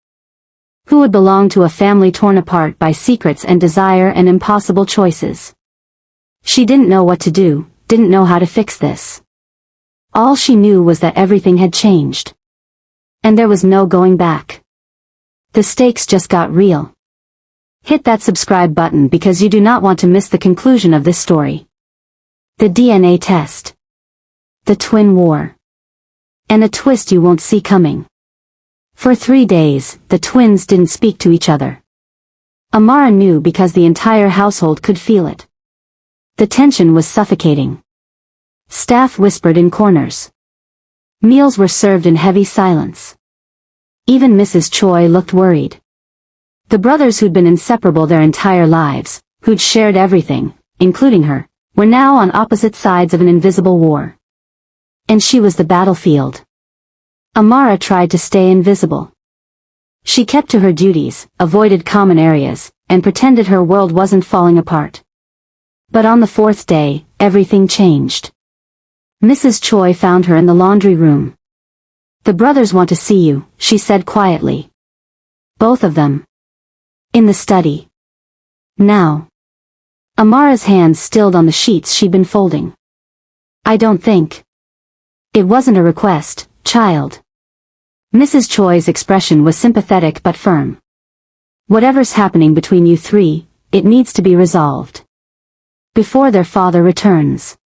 Who would belong to a family torn apart by secrets and desire and impossible choices. She didn't know what to do, didn't know how to fix this. All she knew was that everything had changed. And there was no going back. The stakes just got real. Hit that subscribe button because you do not want to miss the conclusion of this story. The DNA test. The twin war. And a twist you won't see coming. For 3 days, the twins didn't speak to each other. Amara knew because the entire household could feel it. The tension was suffocating. Staff whispered in corners. Meals were served in heavy silence. Even Mrs. Choi looked worried. The brothers who'd been inseparable their entire lives, who'd shared everything, including her, were now on opposite sides of an invisible war. And she was the battlefield. Amara tried to stay invisible. She kept to her duties, avoided common areas, and pretended her world wasn't falling apart. But on the fourth day, everything changed. Mrs. Choi found her in the laundry room. "The brothers want to see you," she said quietly. "Both of them. In the study. Now." Amara's hands stilled on the sheets she'd been folding. "I don't think. It wasn't a request, child." Mrs. Choi's expression was sympathetic but firm. "Whatever's happening between you three, it needs to be resolved. Before their father returns."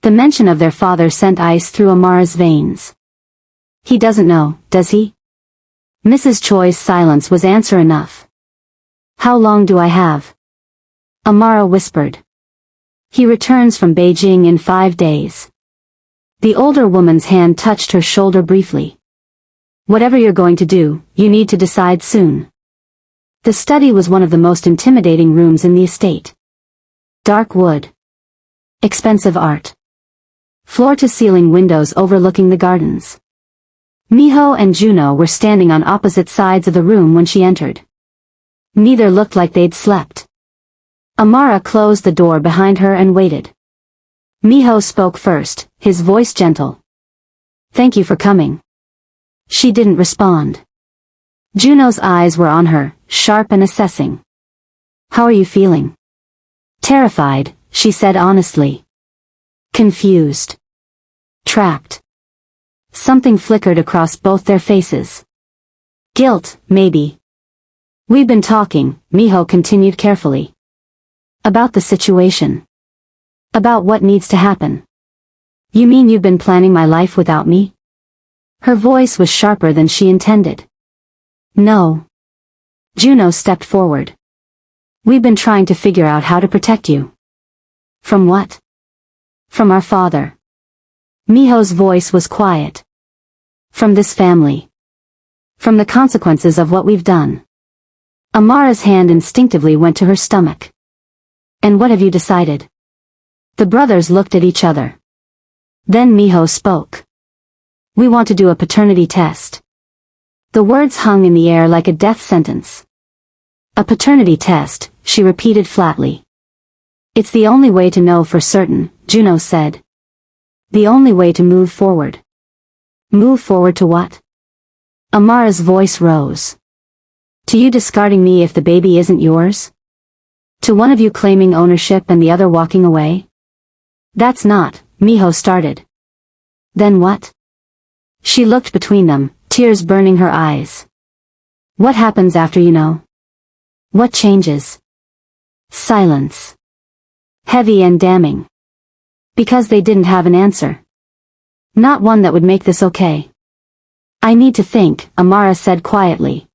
The mention of their father sent ice through Amara's veins. "He doesn't know, does he?" Mrs. Choi's silence was answer enough. "How long do I have?" Amara whispered. "He returns from Beijing in 5 days." The older woman's hand touched her shoulder briefly. "Whatever you're going to do, you need to decide soon." The study was one of the most intimidating rooms in the estate. Dark wood. Expensive art. Floor-to-ceiling windows overlooking the gardens. Minho and Junho were standing on opposite sides of the room when she entered. Neither looked like they'd slept. Amara closed the door behind her and waited. Minho spoke first, his voice gentle. "Thank you for coming." She didn't respond. Junho's eyes were on her, sharp and assessing. "How are you feeling?" "Terrified," she said honestly. "Confused. Trapped." Something flickered across both their faces. "Guilt, maybe." "We've been talking," Minho continued carefully. "About the situation. About what needs to happen." "You mean you've been planning my life without me?" Her voice was sharper than she intended. "No." Junho stepped forward. "We've been trying to figure out how to protect you." "From what?" "From our father." Minho's voice was quiet. "From this family. From the consequences of what we've done." Amara's hand instinctively went to her stomach. "And what have you decided?" The brothers looked at each other. Then Minho spoke. "We want to do a paternity test." The words hung in the air like a death sentence. "A paternity test," she repeated flatly. "It's the only way to know for certain," Junho said. "The only way to move forward." "Move forward to what?" Amara's voice rose. "To you discarding me if the baby isn't yours? To one of you claiming ownership and the other walking away?" "That's not," Minho started. "Then what?" She looked between them, tears burning her eyes. "What happens after you know? What changes?" Silence. Heavy and damning. Because they didn't have an answer. Not one that would make this okay. "I need to think," Amara said quietly.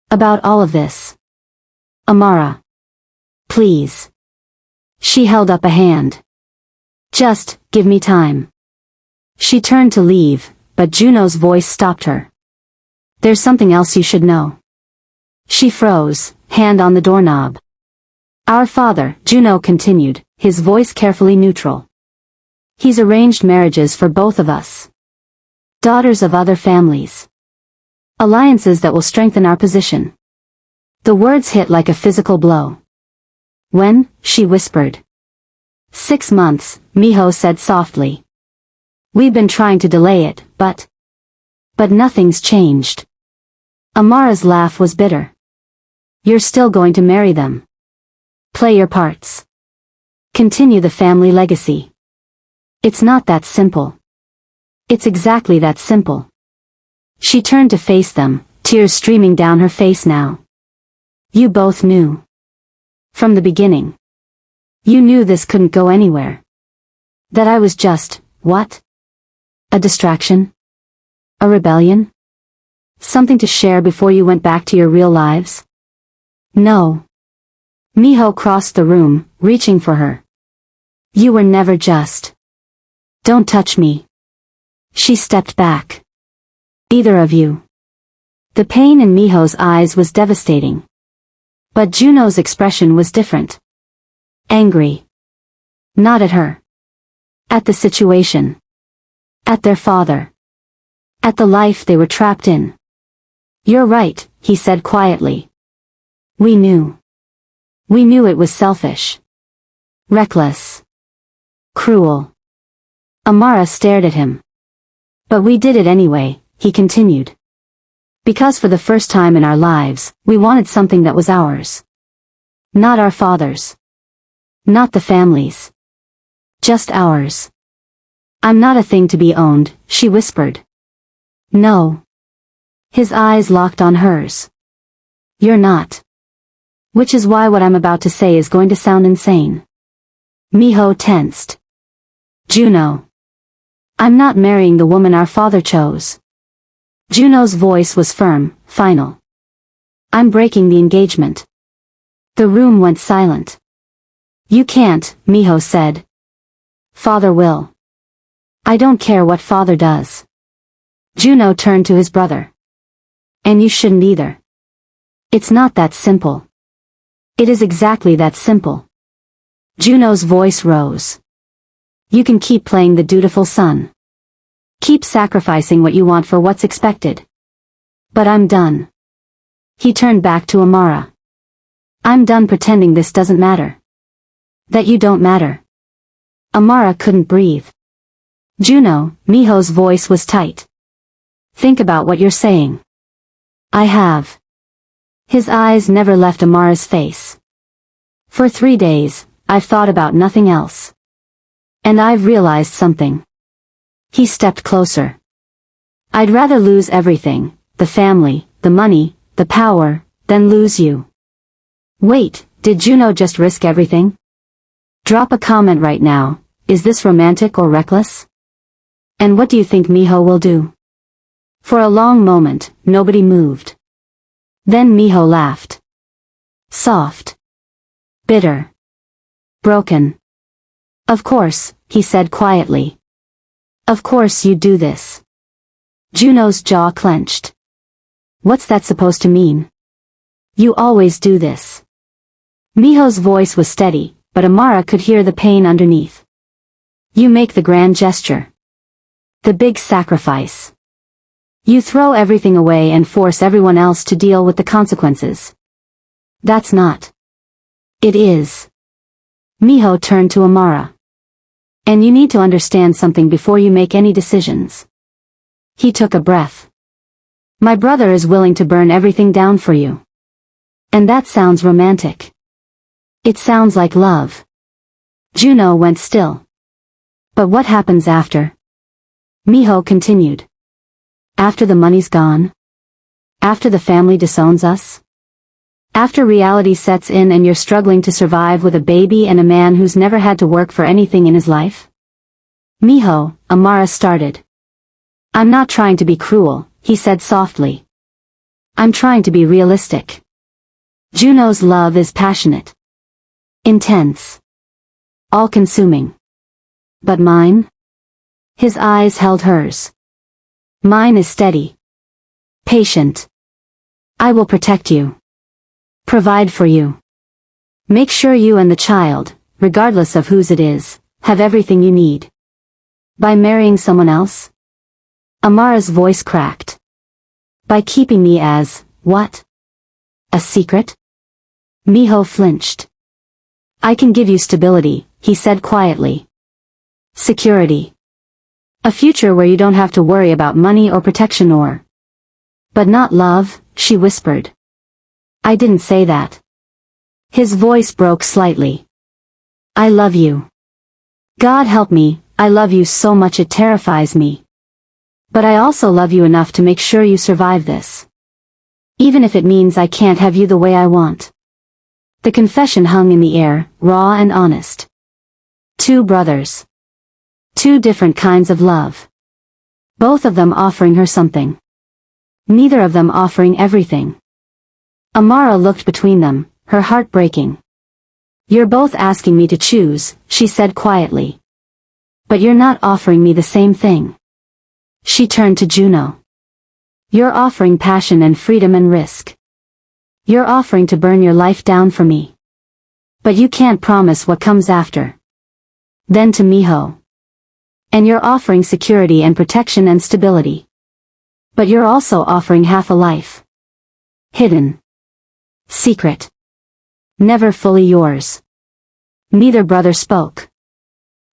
"About all of this." "Amara. Please." She held up a hand. "Just, give me time." She turned to leave, but Junho's voice stopped her. "There's something else you should know." She froze, hand on the doorknob. "Our father," Junho continued, his voice carefully neutral. "He's arranged marriages for both of us. Daughters of other families. Alliances that will strengthen our position." The words hit like a physical blow. "When?" she whispered. 6 months, Minho said softly. "We've been trying to delay it, but nothing's changed." Amara's laugh was bitter. "You're still going to marry them. Play your parts. Continue the family legacy." "It's not that simple." "It's exactly that simple." She turned to face them, tears streaming down her face now. "You both knew. From the beginning. You knew this couldn't go anywhere. That I was just, what? A distraction? A rebellion? Something to share before you went back to your real lives?" "No." Minho crossed the room, reaching for her. "You were never just. Don't touch me." She stepped back. "Either of you." The pain in Minho's eyes was devastating. But Junho's expression was different. Angry. Not at her. At the situation. At their father. At the life they were trapped in. You're right, he said quietly. We knew. We knew it was selfish. Reckless. Cruel. Amara stared at him. But we did it anyway, he continued. Because for the first time in our lives, we wanted something that was ours. Not our father's. Not the family's. Just ours. I'm not a thing to be owned, she whispered. No. His eyes locked on hers. You're not. Which is why what I'm about to say is going to sound insane. Minho tensed. Junho. I'm not marrying the woman our father chose. Junho's voice was firm, final. I'm breaking the engagement. The room went silent. You can't, Minho said. Father will. I don't care what father does. Junho turned to his brother. And you shouldn't either. It's not that simple. It is exactly that simple. Junho's voice rose. You can keep playing the dutiful son. Keep sacrificing what you want for what's expected. But I'm done. He turned back to Amara. I'm done pretending this doesn't matter. That you don't matter. Amara couldn't breathe. Junho, Minho's voice was tight. Think about what you're saying. I have. His eyes never left Amara's face. For 3 days, I've thought about nothing else. And I've realized something. He stepped closer. I'd rather lose everything, the family, the money, the power, than lose you. Wait, did Junho just risk everything? Drop a comment right now, is this romantic or reckless? And what do you think Minho will do? For a long moment, nobody moved. Then Minho laughed. Soft. Bitter. Broken. Of course, he said quietly. Of course you do this. Junho's jaw clenched. What's that supposed to mean? You always do this. Minho's voice was steady, but Amara could hear the pain underneath. You make the grand gesture. The big sacrifice. You throw everything away and force everyone else to deal with the consequences. That's not. It is. Minho turned to Amara. And you need to understand something before you make any decisions. He took a breath. My brother is willing to burn everything down for you. And that sounds romantic. It sounds like love. Junho went still. But what happens after? Minho continued. After the money's gone? After the family disowns us? After reality sets in and you're struggling to survive with a baby and a man who's never had to work for anything in his life? Minho, Amara started. I'm not trying to be cruel, he said softly. I'm trying to be realistic. Junho's love is passionate. Intense. All-consuming. But mine? His eyes held hers. Mine is steady. Patient. I will protect you. Provide for you. Make sure you and the child, regardless of whose it is, have everything you need. By marrying someone else? Amara's voice cracked. By keeping me as, what? A secret? Minho flinched. I can give you stability, he said quietly. Security. A future where you don't have to worry about money or protection or... But not love, she whispered. I didn't say that. His voice broke slightly. I love you. God help me, I love you so much it terrifies me. But I also love you enough to make sure you survive this. Even if it means I can't have you the way I want. The confession hung in the air, raw and honest. 2 brothers. 2 different kinds of love. Both of them offering her something. Neither of them offering everything. Amara looked between them, her heart breaking. You're both asking me to choose, she said quietly. But you're not offering me the same thing. She turned to Junho. You're offering passion and freedom and risk. You're offering to burn your life down for me. But you can't promise what comes after. Then to Minho. And you're offering security and protection and stability. But you're also offering half a life. Hidden. Secret. Never fully yours. Neither brother spoke.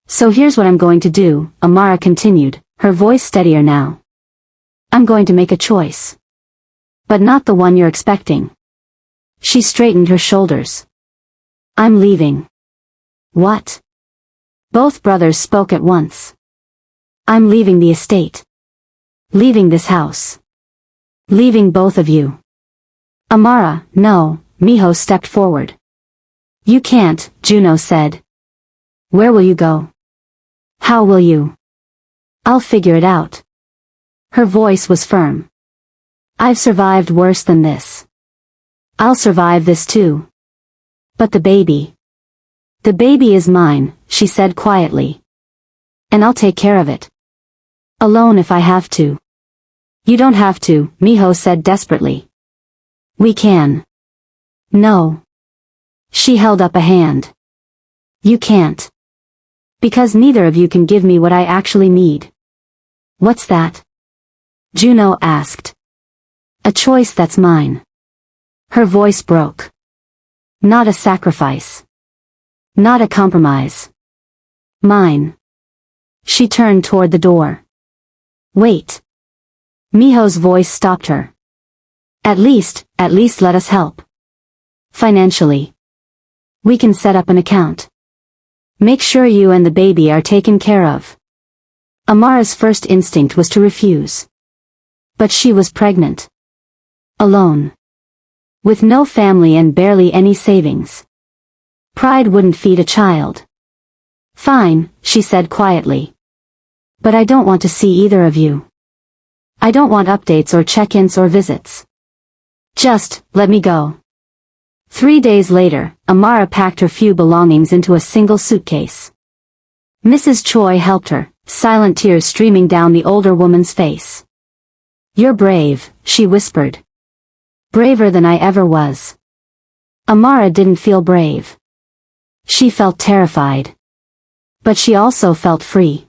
So here's what I'm going to do, Amara continued, her voice steadier now. I'm going to make a choice. But not the one you're expecting. She straightened her shoulders. I'm leaving. What? Both brothers spoke at once. I'm leaving the estate. Leaving this house. Leaving both of you. Amara, no, Minho stepped forward. You can't, Junho said. Where will you go? How will you? I'll figure it out. Her voice was firm. I've survived worse than this. I'll survive this too. But the baby. The baby is mine, she said quietly. And I'll take care of it. Alone if I have to. You don't have to, Minho said desperately. We can. No. She held up a hand. You can't. Because neither of you can give me what I actually need. What's that? Junho asked. A choice that's mine. Her voice broke. Not a sacrifice. Not a compromise. Mine. She turned toward the door. Wait. Minho's voice stopped her. At least let us help. Financially. We can set up an account. Make sure you and the baby are taken care of. Amara's first instinct was to refuse. But she was pregnant. Alone. With no family and barely any savings. Pride wouldn't feed a child. Fine, she said quietly. But I don't want to see either of you. I don't want updates or check-ins or visits. Just, let me go. 3 days later, Amara packed her few belongings into a single suitcase. Mrs. Choi helped her, silent tears streaming down the older woman's face. You're brave, she whispered. Braver than I ever was. Amara didn't feel brave. She felt terrified. But she also felt free.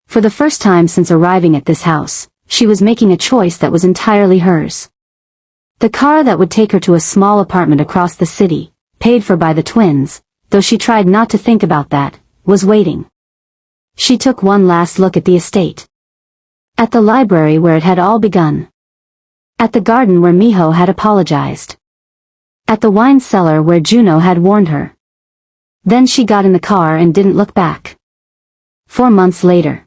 For the first time since arriving at this house, she was making a choice that was entirely hers. The car that would take her to a small apartment across the city, paid for by the twins, though she tried not to think about that, was waiting. She took one last look at the estate. At the library where it had all begun. At the garden where Minho had apologized. At the wine cellar where Junho had warned her. Then she got in the car and didn't look back. 4 months later.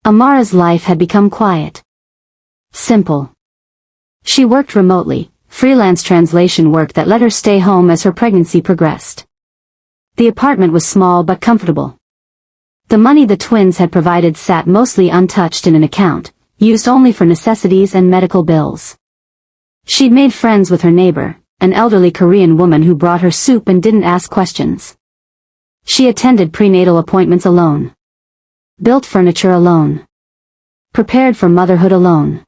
Amara's life had become quiet. Simple. She worked remotely, freelance translation work that let her stay home as her pregnancy progressed. The apartment was small but comfortable. The money the twins had provided sat mostly untouched in an account, used only for necessities and medical bills. She'd made friends with her neighbor, an elderly Korean woman who brought her soup and didn't ask questions. She attended prenatal appointments alone. Built furniture alone. Prepared for motherhood alone.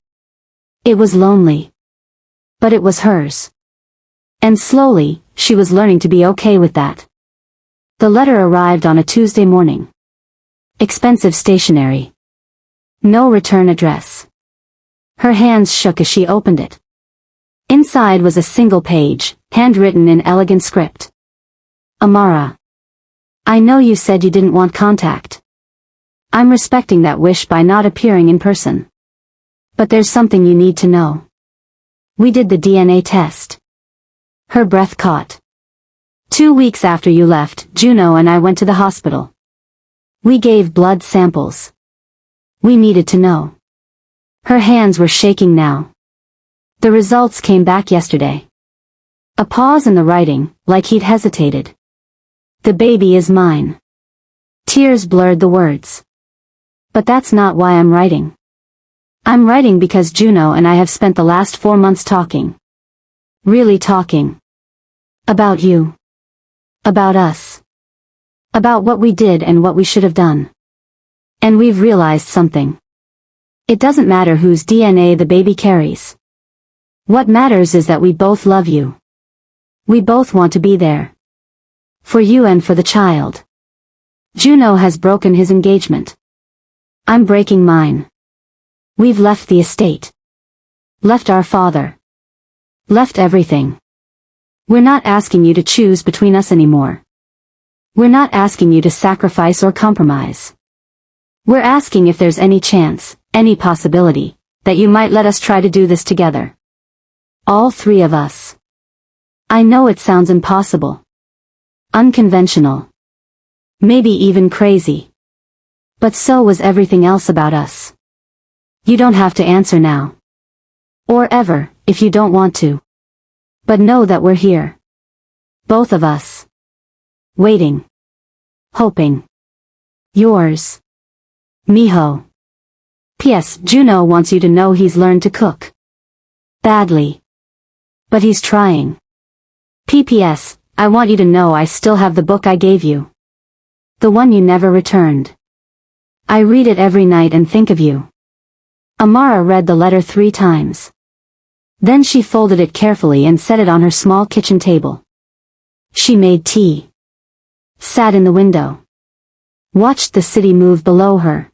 It was lonely. But it was hers. And slowly, she was learning to be okay with that. The letter arrived on a Tuesday morning. Expensive stationery. No return address. Her hands shook as she opened it. Inside was a single page, handwritten in elegant script. Amara. I know you said you didn't want contact. I'm respecting that wish by not appearing in person. But there's something you need to know. We did the DNA test. Her breath caught. 2 weeks after you left, Junho and I went to the hospital. We gave blood samples. We needed to know. Her hands were shaking now. The results came back yesterday. A pause in the writing, like he'd hesitated. The baby is mine. Tears blurred the words. But that's not why I'm writing. I'm writing because Junho and I have spent the last 4 months talking. Really talking. About you. About us. About what we did and what we should have done. And we've realized something. It doesn't matter whose DNA the baby carries. What matters is that we both love you. We both want to be there. For you and for the child. Junho has broken his engagement. I'm breaking mine. We've left the estate. Left our father. Left everything. We're not asking you to choose between us anymore. We're not asking you to sacrifice or compromise. We're asking if there's any chance, any possibility, that you might let us try to do this together. All three of us. I know it sounds impossible. Unconventional. Maybe even crazy. But so was everything else about us. You don't have to answer now. Or ever, if you don't want to. But know that we're here. Both of us. Waiting. Hoping. Yours. Minho. P.S. Junho wants you to know he's learned to cook. Badly. But he's trying. P.P.S. I want you to know I still have the book I gave you. The one you never returned. I read it every night and think of you. Amara read the letter 3 times. Then she folded it carefully and set it on her small kitchen table. She made tea. Sat in the window. Watched the city move below her.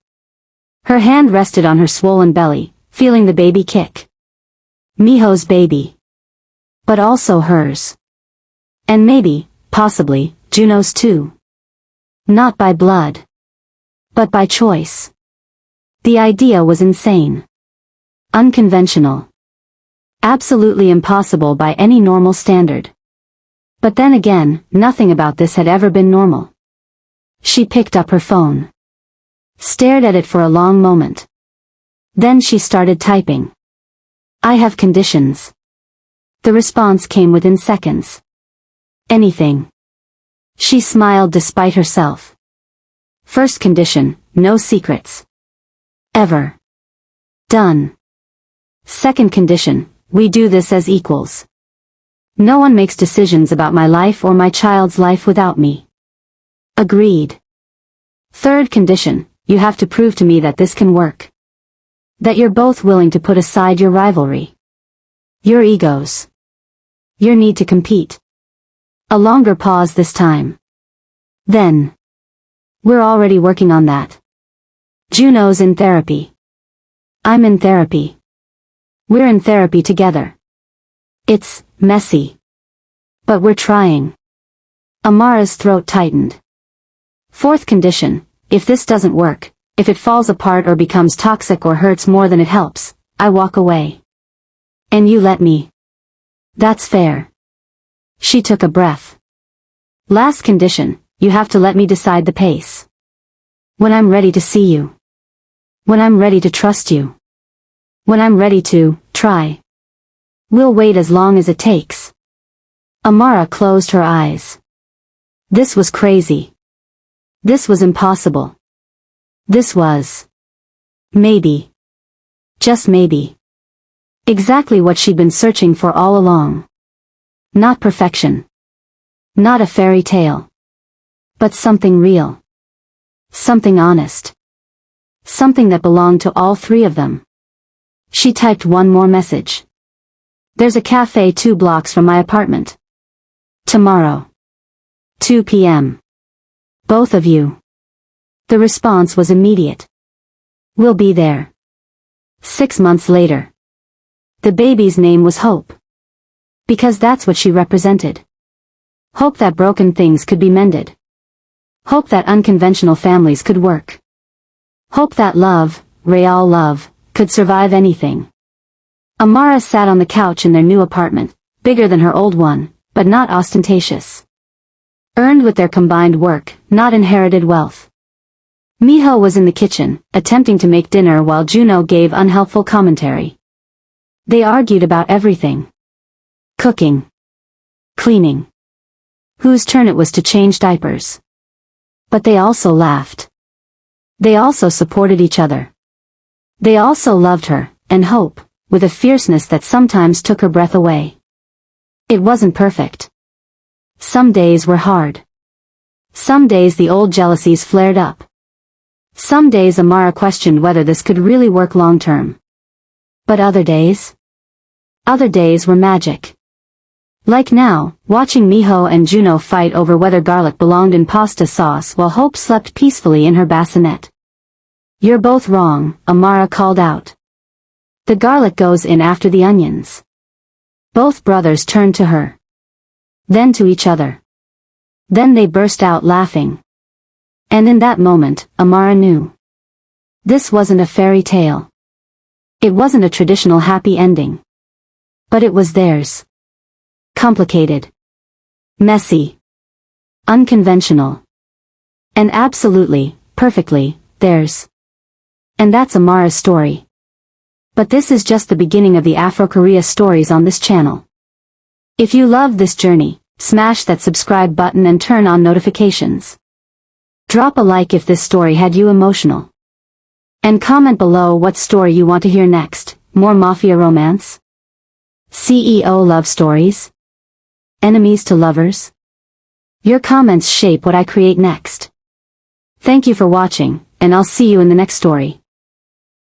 Her hand rested on her swollen belly, feeling the baby kick. Minho's baby. But also hers. And maybe, possibly, Junho's too. Not by blood. But by choice. The idea was insane. Unconventional. Absolutely impossible by any normal standard. But then again, nothing about this had ever been normal. She picked up her phone. Stared at it for a long moment. Then she started typing. I have conditions. The response came within seconds. Anything. She smiled despite herself. First condition, no secrets. Ever. Done. Second condition, we do this as equals. No one makes decisions about my life or my child's life without me. Agreed. Third condition, you have to prove to me that this can work. That you're both willing to put aside your rivalry. Your egos. Your need to compete. A longer pause this time. Then. We're already working on that. Junho's in therapy. I'm in therapy. We're in therapy together. It's messy. But we're trying. Amara's throat tightened. Fourth condition, if this doesn't work, if it falls apart or becomes toxic or hurts more than it helps, I walk away. And you let me. That's fair. She took a breath. Last condition, you have to let me decide the pace. When I'm ready to see you. When I'm ready to trust you. When I'm ready to try. We'll wait as long as it takes. Amara closed her eyes. This was crazy. This was impossible. This was. Maybe. Just maybe. Exactly what she'd been searching for all along. Not perfection. Not a fairy tale. But something real. Something honest. Something that belonged to all three of them. She typed one more message. There's a cafe 2 blocks from my apartment. Tomorrow. 2 p.m. Both of you. The response was immediate. We'll be there. 6 months later. The baby's name was Hope. Because that's what she represented. Hope that broken things could be mended. Hope that unconventional families could work. Hope that love, real love, could survive anything. Amara sat on the couch in their new apartment, bigger than her old one, but not ostentatious. Earned with their combined work, not inherited wealth. Minho was in the kitchen, attempting to make dinner while Junho gave unhelpful commentary. They argued about everything. Cooking. Cleaning. Whose turn it was to change diapers. But they also laughed. They also supported each other. They also loved her, and Hope, with a fierceness that sometimes took her breath away. It wasn't perfect. Some days were hard. Some days the old jealousies flared up. Some days Amara questioned whether this could really work long term. But other days? Other days were magic. Like now, watching Minho and Junho fight over whether garlic belonged in pasta sauce while Hope slept peacefully in her bassinet. You're both wrong, Amara called out. The garlic goes in after the onions. Both brothers turn to her. Then to each other. Then they burst out laughing. And in that moment, Amara knew. This wasn't a fairy tale. It wasn't a traditional happy ending. But it was theirs. Complicated. Messy. Unconventional. And absolutely, perfectly, theirs. And that's Amara's story. But this is just the beginning of the Afro-Korea stories on this channel. If you love this journey, smash that subscribe button and turn on notifications. Drop a like if this story had you emotional. And comment below what story you want to hear next. More mafia romance? CEO love stories? Enemies to lovers? Your comments shape what I create next. Thank you for watching, and I'll see you in the next story.